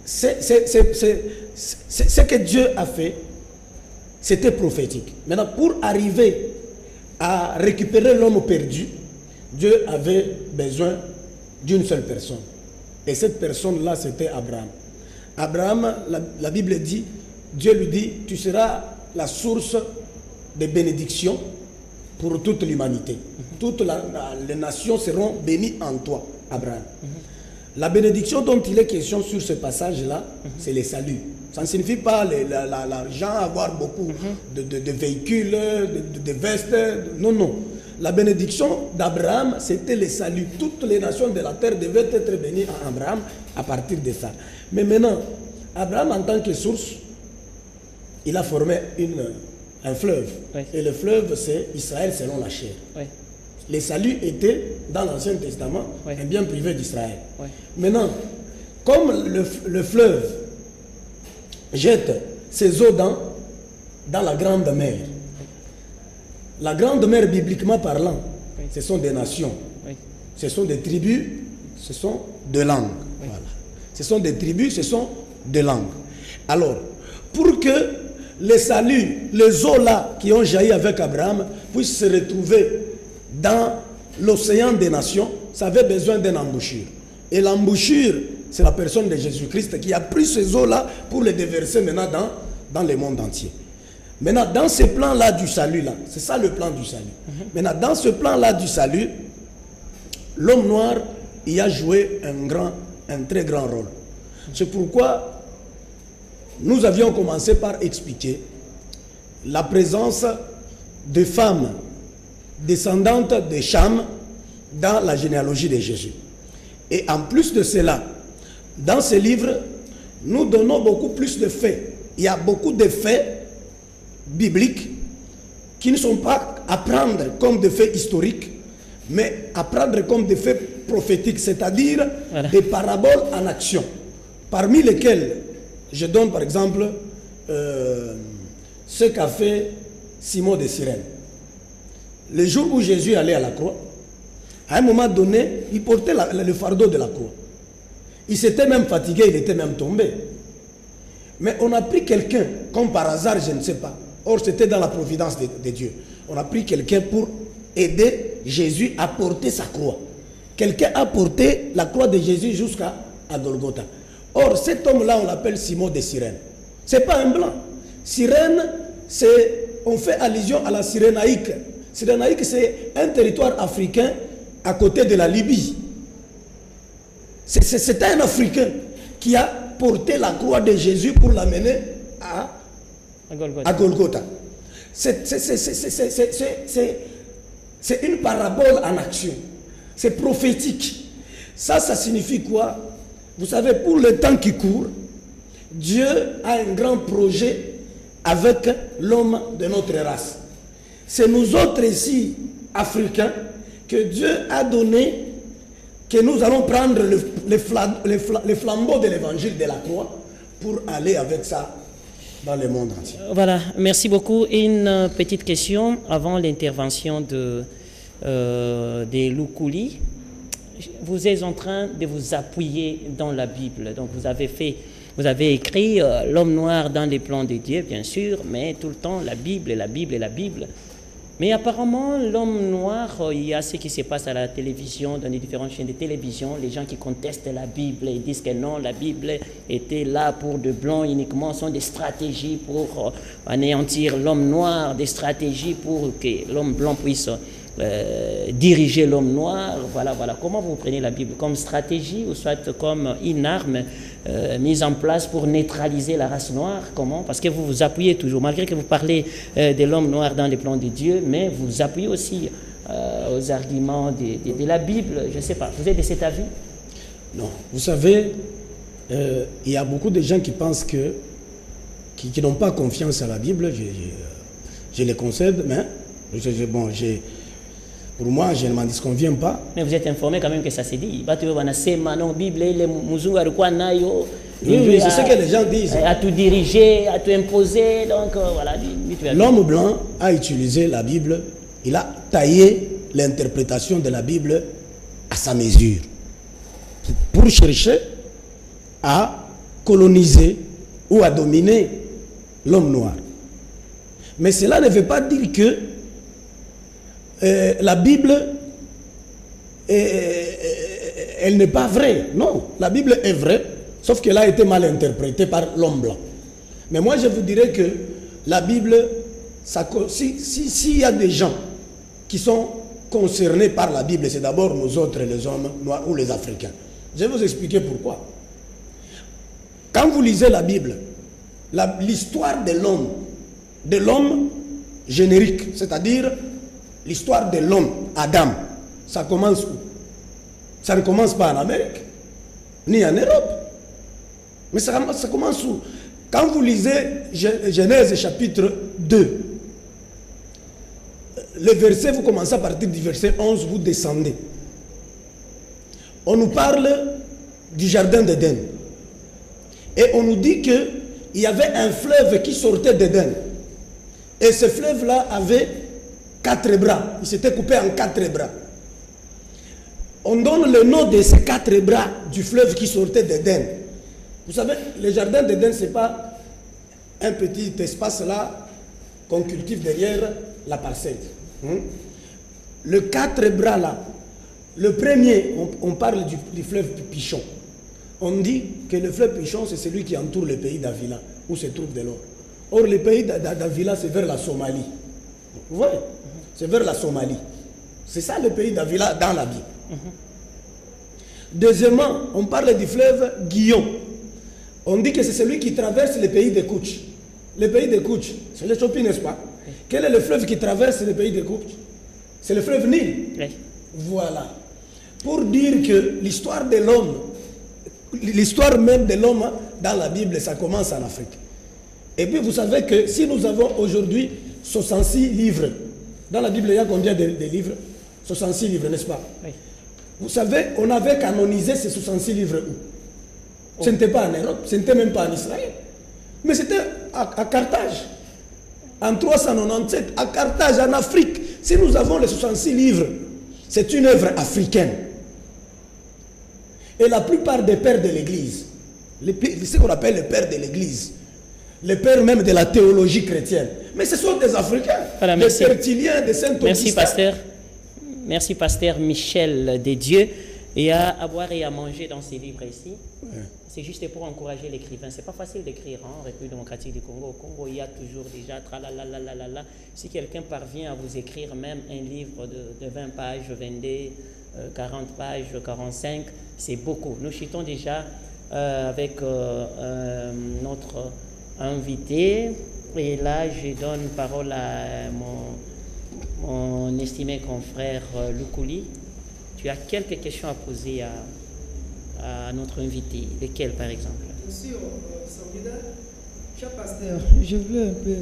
ce que Dieu a fait, c'était prophétique. Maintenant, pour arriver à récupérer l'homme perdu, Dieu avait besoin d'une seule personne. Et cette personne-là, c'était Abraham. Abraham, la Bible dit, Dieu lui dit, tu seras la source de bénédiction pour toute l'humanité. Toutes les nations seront bénies en toi, Abraham. La bénédiction dont il est question sur ce passage-là, c'est le salut. Ça ne signifie pas l'argent, avoir beaucoup de véhicules, de vestes. Non, non. La bénédiction d'Abraham, c'était le salut. Toutes les nations de la terre devaient être bénies à Abraham à partir de ça. Mais maintenant, Abraham, en tant que source, il a formé un fleuve. Oui. Et le fleuve, c'est Israël selon la chair. Oui. Les saluts étaient, dans l'Ancien Testament, Oui. un bien privé d'Israël. Oui. Maintenant, comme le fleuve jette ses eaux dans la grande mer, la grande mer, bibliquement parlant, Oui. ce sont des nations, Oui. ce sont des tribus, ce sont des langues. Oui. Voilà. Ce sont des tribus, ce sont des langues. Alors, pour que les saluts, les eaux là qui ont jailli avec Abraham puissent se retrouver dans l'océan des nations, ça avait besoin d'une embouchure. Et l'embouchure, c'est la personne de Jésus-Christ qui a pris ces eaux-là pour les déverser maintenant dans le monde entier. Maintenant, dans ce plan-là du salut-là, c'est ça le plan du salut. Maintenant, dans ce plan-là du salut, l'homme noir y a joué un très grand rôle. C'est pourquoi nous avions commencé par expliquer la présence de femmes descendantes de Cham dans la généalogie de Jésus. Et en plus de cela, dans ce livre, nous donnons beaucoup plus de faits. Il y a beaucoup de faits bibliques qui ne sont pas à prendre comme des faits historiques, mais à prendre comme des faits prophétiques, c'est-à-dire Voilà. des paraboles en action, parmi lesquelles je donne par exemple ce qu'a fait Simon de Cyrène. Le jour où Jésus allait à la croix, à un moment donné, il portait le fardeau de la croix. Il s'était même fatigué, il était même tombé. Mais on a pris quelqu'un, comme par hasard, je ne sais pas. Or, c'était dans la providence de Dieu. On a pris quelqu'un pour aider Jésus à porter sa croix. Quelqu'un a porté la croix de Jésus jusqu'à Golgotha. Or, cet homme-là, on l'appelle Simon de Cyrène. Ce n'est pas un blanc. Cyrène, on fait allusion à la Cyrénaïque. Cyrénaïque, c'est un territoire africain à côté de la Libye. C'est un Africain qui a porté la croix de Jésus pour l'amener à Golgotha. C'est une parabole en action. C'est prophétique. Ça signifie quoi? Vous savez, pour le temps qui court, Dieu a un grand projet avec l'homme de notre race. C'est nous autres ici, Africains, que Dieu a donné, que nous allons prendre les flambeaux de l'évangile de la croix pour aller avec ça dans le monde entier. Voilà, merci beaucoup. Une petite question avant l'intervention de Loukouli. Vous êtes en train de vous appuyer dans la Bible. Donc vous avez écrit l'homme noir dans les plans de Dieu, bien sûr, mais tout le temps la Bible, la Bible, la Bible. Mais apparemment, l'homme noir, il y a ce qui se passe à la télévision, dans les différentes chaînes de télévision, les gens qui contestent la Bible et disent que non, la Bible était là pour de blancs uniquement, sont des stratégies pour anéantir l'homme noir, des stratégies pour que l'homme blanc puisse diriger l'homme noir. Voilà. Comment vous prenez la Bible? Comme stratégie ou soit comme une arme mise en place pour neutraliser la race noire? Comment? Parce que vous vous appuyez toujours, malgré que vous parlez de l'homme noir dans les plans de Dieu, mais vous appuyez aussi aux arguments de la Bible. Je ne sais pas, vous êtes de cet avis? Non, vous savez, il y a beaucoup de gens qui pensent qui n'ont pas confiance à la Bible. Je les concède, mais Pour moi, je ne m'en disconviens pas. Mais vous êtes informé quand même que ça s'est dit. Oui, c'est ce que les gens disent. À tout diriger, à tout imposer. Donc voilà. L'homme blanc a utilisé la Bible, il a taillé l'interprétation de la Bible à sa mesure pour chercher à coloniser ou à dominer l'homme noir. Mais cela ne veut pas dire que la Bible, elle n'est pas vraie. Non, la Bible est vraie, sauf qu'elle a été mal interprétée par l'homme blanc. Mais moi, je vous dirais que la Bible, s'il y a des gens qui sont concernés par la Bible, c'est d'abord nous autres, les hommes noirs ou les Africains. Je vais vous expliquer pourquoi. Quand vous lisez la Bible, l'histoire de l'homme générique, c'est-à-dire l'histoire de l'homme, Adam, ça commence où? Ça ne commence pas en Amérique, ni en Europe. Mais ça commence où? Quand vous lisez Genèse chapitre 2, le verset, vous commencez à partir du verset 11, vous descendez. On nous parle du jardin d'Éden. Et on nous dit qu'il y avait un fleuve qui sortait d'Éden. Et ce fleuve-là avait 4 bras. Il s'était coupé en 4 bras. On donne le nom de ces 4 bras du fleuve qui sortait d'Éden. Vous savez, le jardin d'Éden, ce n'est pas un petit espace là qu'on cultive derrière la parcelle. Le 4 bras là, le premier, on parle du fleuve Pichon. On dit que le fleuve Pichon, c'est celui qui entoure le pays d'Avila, où se trouve de l'or. Or, le pays d'Avila, c'est vers la Somalie. Vous voyez? C'est vers la Somalie. C'est ça le pays d'Avila dans la Bible. Deuxièmement, on parle du fleuve Guillon. On dit que c'est celui qui traverse le pays de Kouch. Le pays de Kouch, c'est l'Éthiopie, n'est-ce pas? Quel est le fleuve qui traverse le pays de Kouch? C'est le fleuve Nil. Oui. Voilà. Pour dire que l'histoire de l'homme, l'histoire même de l'homme dans la Bible, ça commence en Afrique. Et puis vous savez que si nous avons aujourd'hui 66 livres, dans la Bible il y a combien de livres? 66 livres, n'est-ce pas? Oui. Vous savez, on avait canonisé ces 66 livres où? Ce n'était pas en Europe, ce n'était même pas en Israël. Mais c'était à Carthage. En 397, à Carthage, en Afrique. Si nous avons les 66 livres, c'est une œuvre africaine. Et la plupart des pères de l'Église, ce qu'on appelle les pères de l'Église, les pères même de la théologie chrétienne, mais ce sont des Africains, voilà, des Tertulliens, des Saint-Augustin. Merci, pasteur. Merci, pasteur Michel Desdieux. Il y a à boire et à manger dans ces livres ici. Ouais. C'est juste pour encourager l'écrivain. C'est pas facile d'écrire en République démocratique du Congo. Au Congo, il y a toujours déjà tralalalala. Si quelqu'un parvient à vous écrire même un livre de 20 pages, 22, 40 pages, 45, c'est beaucoup. Nous chutons déjà avec notre invité. Et là, je donne parole à mon estimé confrère Lukouli. Tu as quelques questions à poser à notre invité. Lesquelles, par exemple? Bien sûr, cher pasteur, je veux un peu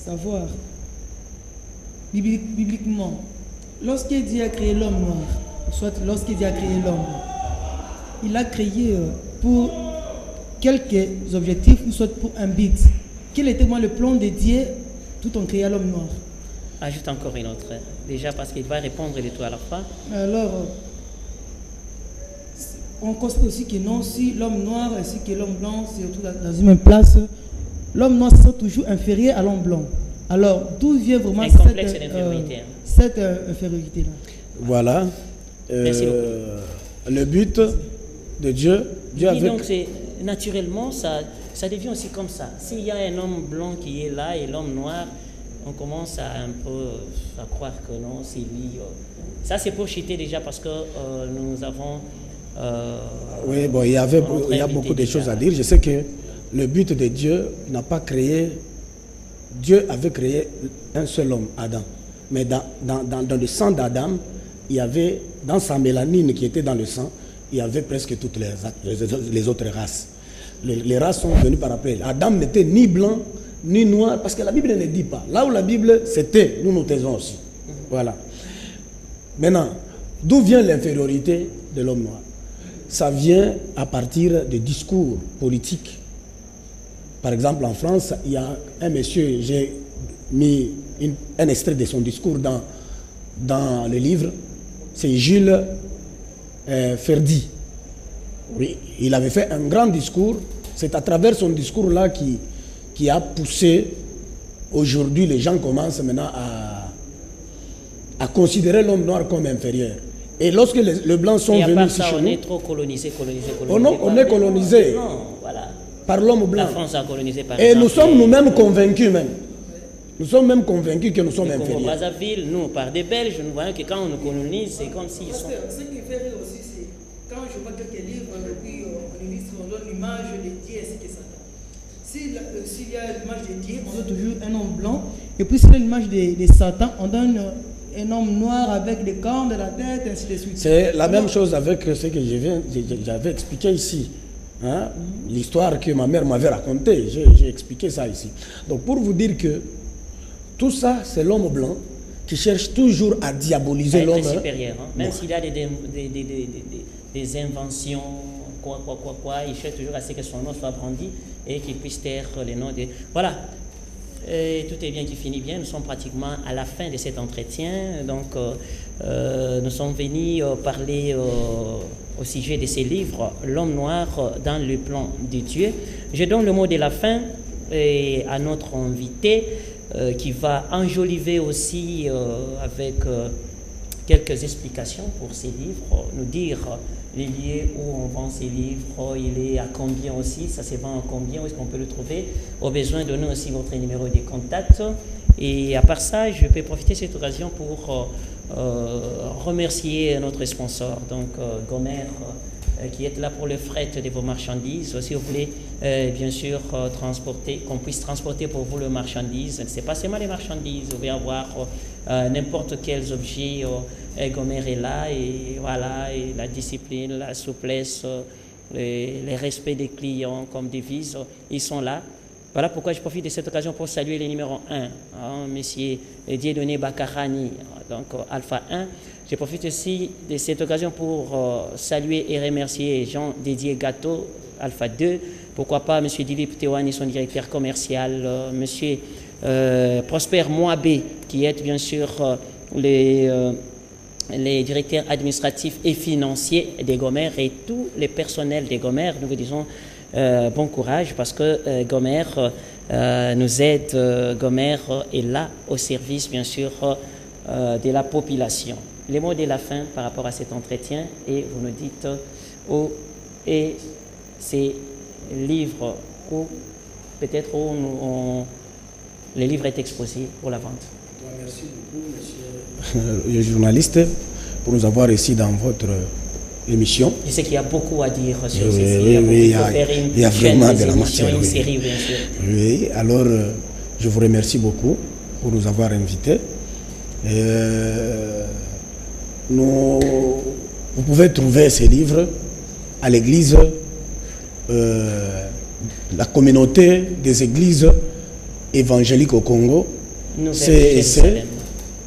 savoir, bibliquement, lorsqu'il dit a créé l'homme noir, soit lorsqu'il dit a créé l'homme, il a créé pour quelques objectifs, ou soit pour un but. Quel était le plan de Dieu tout en créant l'homme noir? Ajoute encore une autre, déjà parce qu'il va répondre de tout à la fin. Alors, on constate aussi que non, si l'homme noir ainsi que l'homme blanc, c'est tout dans une même place, l'homme noir sera toujours inférieur à l'homme blanc. Alors, d'où vient vraiment cette infériorité-là? Voilà. Le but de Dieu avec... Donc, c'est naturellement, ça devient aussi comme ça. S'il y a un homme blanc qui est là et l'homme noir, on commence à un peu à croire que non, c'est lui. Ça, c'est pour chuter déjà parce que nous avons... oui, bon, il y a beaucoup de choses à dire. Je sais que le but de Dieu n'a pas créé... Dieu avait créé un seul homme, Adam. Mais dans le sang d'Adam, il y avait, dans sa mélanine qui était dans le sang, il y avait presque toutes les autres races. Les races sont venues par après. Adam n'était ni blanc, ni noir, parce que la Bible ne dit pas. Là où la Bible c'était, nous nous taisons aussi. Voilà. Maintenant, d'où vient l'infériorité de l'homme noir? Ça vient à partir des discours politiques. Par exemple, en France, il y a un monsieur, j'ai mis un extrait de son discours dans le livre, c'est Jules Ferdy. Oui, il avait fait un grand discours. C'est à travers son discours-là qui a poussé. Aujourd'hui, les gens commencent maintenant à considérer l'homme noir comme inférieur. Et lorsque les Blancs sont venus ici chez nous... on est trop colonisé. On est colonisé voilà. par l'homme blanc. La France a colonisé par Et nous sommes nous-mêmes convaincus même. Nous sommes même convaincus que nous sommes inférieurs. Au Brazzaville, nous, par des Belges, nous voyons que quand on nous colonise, c'est comme s'ils sont... Ce qui fait rire aussi, c'est quand je vois quelques livres, et puis on illustre, on donne l'image des dieux ainsi que Satan. S'il y a l'image des dieux, on donne toujours un homme blanc. Et puis s'il y a l'image des Satan, on donne un homme noir avec des cornes de la tête, ainsi de suite. C'est la même chose avec ce que j'avais expliqué ici. Hein? L'histoire que ma mère m'avait racontée, j'ai expliqué ça ici. Donc pour vous dire que tout ça, c'est l'homme blanc qui cherche toujours à diaboliser l'homme supérieur. Hein? Même s'il a des inventions, il cherche toujours à ce que son nom soit brandi et qu'il puisse taire les noms de... Voilà. Et tout est bien qui finit bien. Nous sommes pratiquement à la fin de cet entretien. Donc, nous sommes venus parler au sujet de ces livres, L'homme noir dans le plan de Dieu. Je donne le mot de la fin à notre invité qui va enjoliver aussi avec quelques explications pour ces livres, nous dire les lieux où on vend ces livres, il est à combien aussi, ça se vend à combien, où est-ce qu'on peut le trouver. Au besoin, donnez aussi votre numéro de contact. Et à part ça, je peux profiter de cette occasion pour remercier notre sponsor, donc Gomer, qui est là pour le fret de vos marchandises. Si vous voulez, bien sûr, qu'on puisse transporter pour vous le marchandise. Ce n'est pas seulement les marchandises, vous pouvez avoir n'importe quels objets. Gomer est là, et voilà, et la discipline, la souplesse, le respect des clients comme devise, ils sont là. Voilà pourquoi je profite de cette occasion pour saluer les numéros 1, hein, monsieur Dieudonné Bakarani, donc Alpha 1. Je profite aussi de cette occasion pour saluer et remercier Jean Dédié Gâteau, Alpha 2. Pourquoi pas monsieur Dilip Tewani, son directeur commercial, monsieur Prosper Moabé, qui est bien sûr les directeurs administratifs et financiers des Gomer et tous les personnels des Gomer. Nous vous disons bon courage parce que Gomer nous aide. Gomer est là au service, bien sûr, de la population. Les mots de la fin par rapport à cet entretien, et vous nous dites où est ces livres, où peut-être où les livres est exposé pour la vente. Merci beaucoup, monsieur le journaliste, pour nous avoir ici dans votre émission. Je sais qu'il y a beaucoup à dire sur ceci. Il y a vraiment de la matière. Une série, bien sûr. Oui, alors je vous remercie beaucoup pour nous avoir invités. Vous pouvez trouver ces livres à l'église, la communauté des églises évangéliques au Congo, CEC,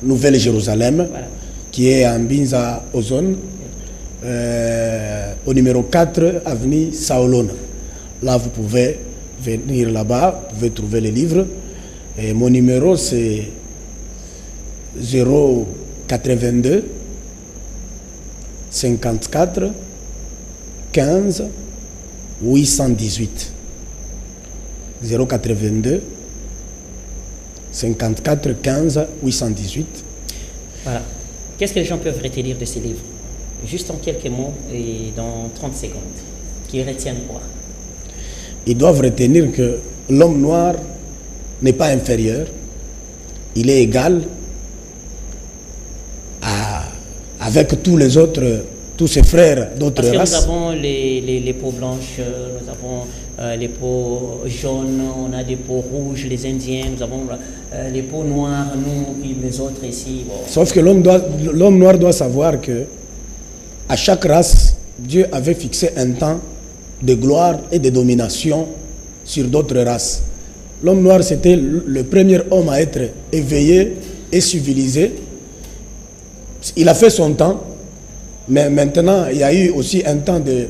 Nouvelle-Jérusalem, voilà, qui est en Binza Ozone, au numéro 4, avenue Saolona. Là, vous pouvez venir là-bas, vous pouvez trouver les livres. Et mon numéro, c'est 082 54 15 818. 082 54 15 818. Voilà. Qu'est-ce que les gens peuvent retenir de ces livres? Juste en quelques mots et dans 30 secondes. Qu'ils retiennent quoi? Ils doivent retenir que l'homme noir n'est pas inférieur. Il est égal avec tous les autres, tous ses frères d'autres races. Parce que nous avons les peaux blanches, nous avons les peaux jaunes, on a des peaux rouges, les Indiens, nous avons les peaux noires, nous, puis les autres ici. Bon. Sauf que l'homme noir doit savoir que à chaque race, Dieu avait fixé un temps de gloire et de domination sur d'autres races. L'homme noir, c'était le premier homme à être éveillé et civilisé. il a fait son temps, mais maintenant, il y a eu aussi un temps de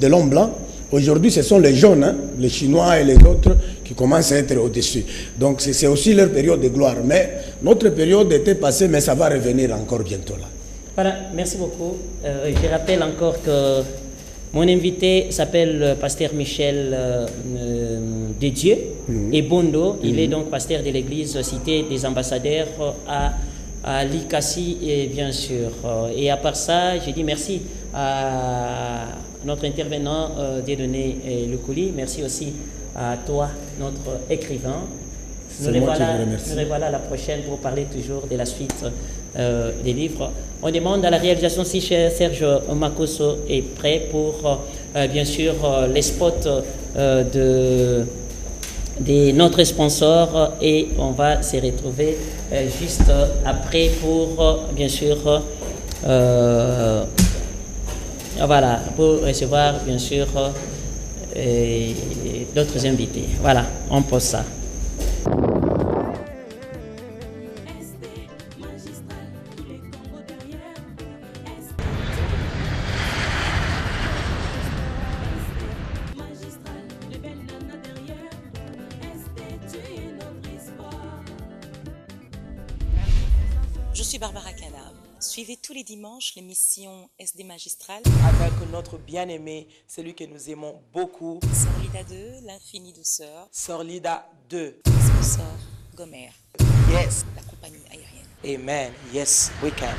l'homme blanc. Aujourd'hui, ce sont les jeunes, hein, les Chinois et les autres, qui commencent à être au-dessus. Donc, c'est aussi leur période de gloire. Mais notre période était passée, mais ça va revenir encore bientôt là. Voilà, merci beaucoup. Je rappelle encore que mon invité s'appelle Pasteur Michel Dedieu et Bondo. Il est donc pasteur de l'église Cité des Ambassadeurs à Likasi, et bien sûr. Et à part ça, j'ai dit merci à notre intervenant Dieudonné Lukouli. Merci aussi à toi, notre écrivain. Nous revoilà la prochaine pour parler toujours de la suite des livres. On demande à la réalisation si Serge Makosso est prêt pour, bien sûr, les spots de notre sponsor, et on va se retrouver juste après pour, bien sûr, voilà, pour recevoir, bien sûr, d'autres invités. Voilà, on pose ça. Je suis Barbara Calab. Suivez tous les dimanches l'émission SD Magistral. Avec notre bien-aimé, celui que nous aimons beaucoup. Sœur Lida 2, l'infinie douceur. Sœur Lida 2. Sponsor Gomer. Yes. La compagnie aérienne. Amen. Yes, we can.